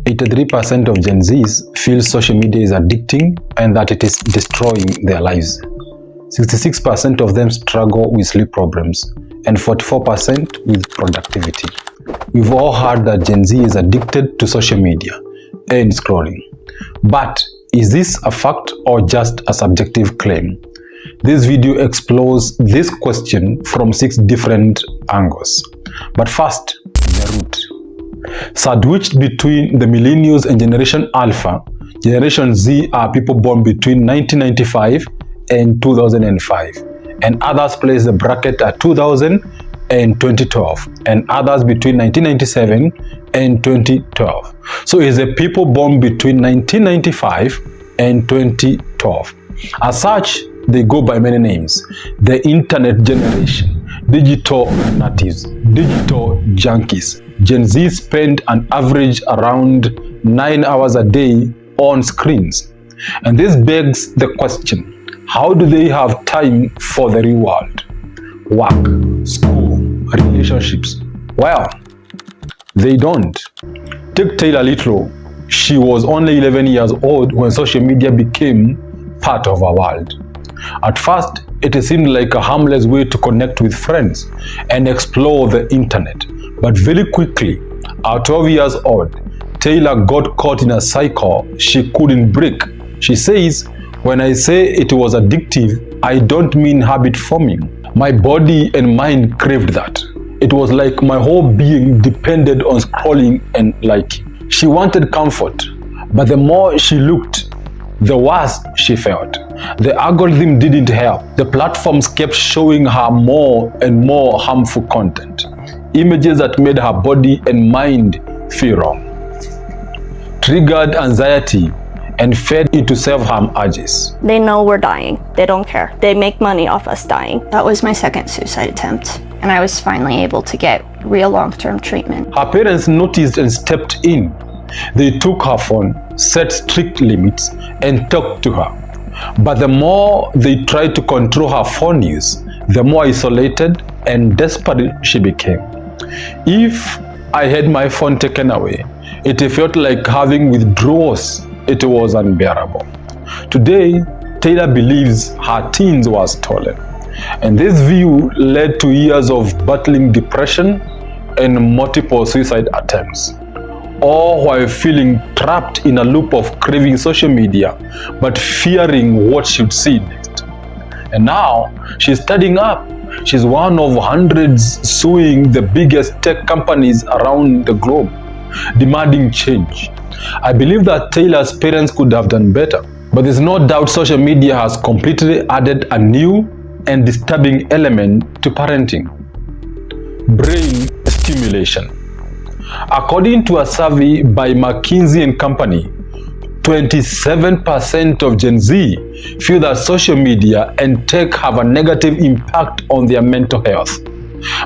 83% of Gen Zs feel social media is addicting and that it is destroying their lives. 66% of them struggle with sleep problems and 44% with productivity. We've all heard that Gen Z is addicted to social media and scrolling. But is this a fact or just a subjective claim? This video explores this question from 6 different angles. But first, the root. Sandwiched between the millennials and Generation Alpha, Generation Z are people born between 1995 and 2005, and others place the bracket at 2000 and 2012, and others between 1997 and 2012. So it's the people born between 1995 and 2012. As such, they go by many names: the internet generation, digital natives, digital junkies. Gen Z spend an average around 9 hours a day on screens. And this begs the question, how do they have time for the real world? Work, school, relationships? Well, they don't. Take Taylor Little. She was only 11 years old when social media became part of her world. At first, it seemed like a harmless way to connect with friends and explore the internet. But very quickly, at 12 years old, Taylor got caught in a cycle she couldn't break. She says, "When I say it was addictive, I don't mean habit forming. My body and mind craved that. It was like my whole being depended on scrolling and liking." She wanted comfort, but the more she looked, the worse she felt. The algorithm didn't help. The platforms kept showing her more and more harmful content. Images that made her body and mind feel wrong, triggered anxiety, and fed into self-harm urges. They know we're dying. They don't care. They make money off us dying. That was my second suicide attempt, and I was finally able to get real long-term treatment. Her parents noticed and stepped in. They took her phone, set strict limits, and talked to her. But the more they tried to control her phone use, the more isolated and desperate she became. If I had my phone taken away, it felt like having withdrawals. It was unbearable. Today, Taylor believes her teens were stolen. And this view led to years of battling depression and multiple suicide attempts, all while feeling trapped in a loop of craving social media but fearing what she'd see next. And now she's studying up. She's one of hundreds suing the biggest tech companies around the globe, demanding change. I believe that Taylor's parents could have done better, but there's no doubt social media has completely added a new and disturbing element to parenting: brain stimulation. According to a survey by McKinsey & Company, 27% of Gen Z feel that social media and tech have a negative impact on their mental health.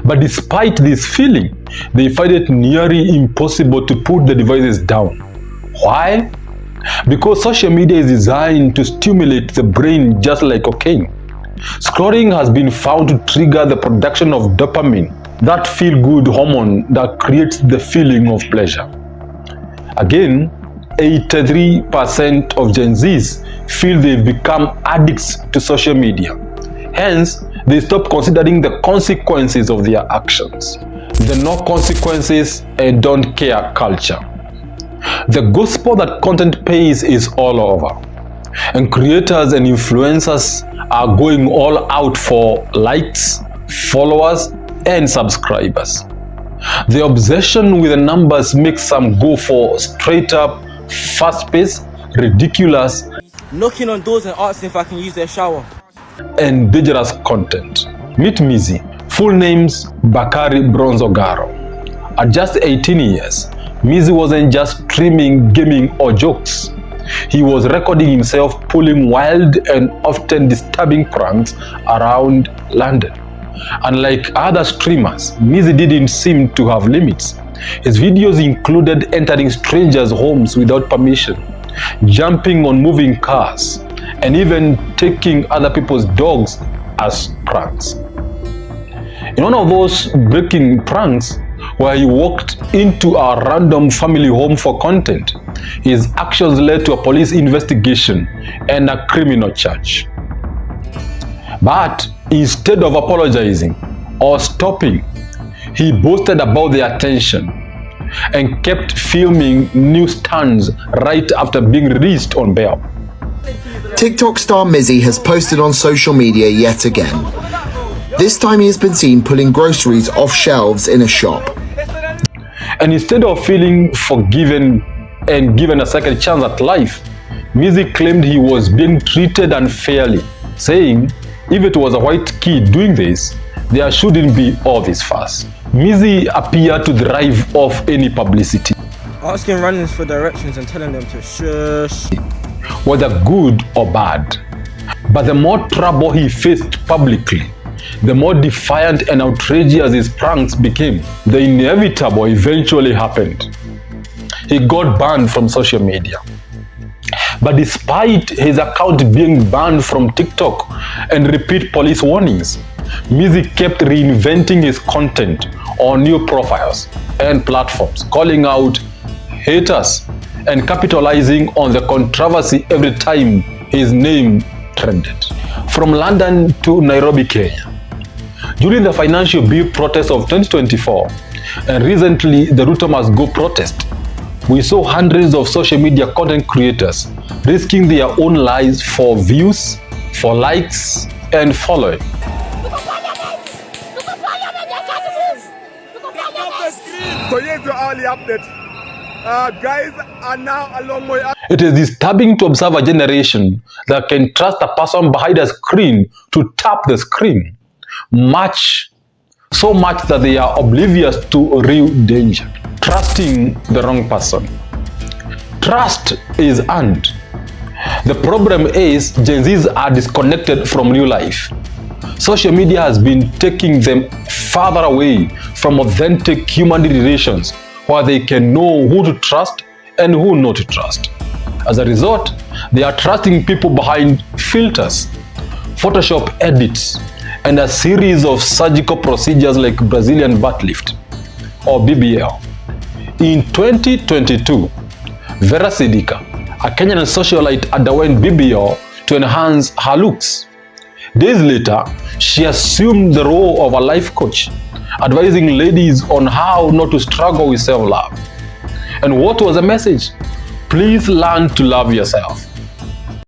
But despite this feeling, they find it nearly impossible to put the devices down. Why? Because social media is designed to stimulate the brain just like cocaine. Scrolling has been found to trigger the production of dopamine, that feel-good hormone that creates the feeling of pleasure. Again, 83% of Gen Zs feel they've become addicts to social media. Hence, they stop considering the consequences of their actions. The no consequences and don't care culture. The gospel that content pays is all over, and creators and influencers are going all out for likes, followers, and subscribers. The obsession with the numbers makes some go for straight up, fast-paced, ridiculous, knocking on doors and asking if I can use their shower, and dangerous content. Meet Mizzy. Full names Bakari Bronzogaro. At just 18 years, Mizzy wasn't just streaming, gaming, or jokes. He was recording himself pulling wild and often disturbing pranks around London. Unlike other streamers, Mizzy didn't seem to have limits. His videos included entering strangers' homes without permission, jumping on moving cars, and even taking other people's dogs as pranks. In one of those breaking pranks, where he walked into a random family home for content. His actions led to a police investigation and a criminal charge. But instead of apologizing or stopping, he boasted about the attention and kept filming new stunts right after being released on bail. TikTok star Mizzy has posted on social media yet again. This time he has been seen pulling groceries off shelves in a shop. And instead of feeling forgiven and given a second chance at life, Mizzy claimed he was being treated unfairly, saying if it was a white kid doing this, there shouldn't be all this fuss. Mizzy appeared to thrive off any publicity, Asking randoms for directions and telling them to shush. whether good or bad. But the more trouble he faced publicly, the more defiant and outrageous his pranks became. The inevitable eventually happened. He got banned from social media. But despite his account being banned from TikTok and repeat police warnings, Mizzy kept reinventing his content on new profiles and platforms, calling out haters and capitalizing on the controversy every time his name trended. From London to Nairobi, Kenya. During the financial bill protest of 2024 and recently the Ruto Must Go protest, we saw hundreds of social media content creators risking their own lives for views, for likes, and following. So here's your early update. Guys are now a long way up. It is disturbing to observe a generation that can trust a person behind a screen to tap the screen, so much that they are oblivious to real danger. Trusting the wrong person. Trust is earned. The problem is Gen Zs are disconnected from real life. Social media has been taking them farther away from authentic human relations where they can know who to trust and who not to trust. As a result, they are trusting people behind filters, Photoshop edits, and a series of surgical procedures like Brazilian butt lift or BBL. In 2022, Vera Sidika, a Kenyan socialite, underwent BBL to enhance her looks. Days later, she assumed the role of a life coach, advising ladies on how not to struggle with self-love. And what was the message? Please learn to love yourself.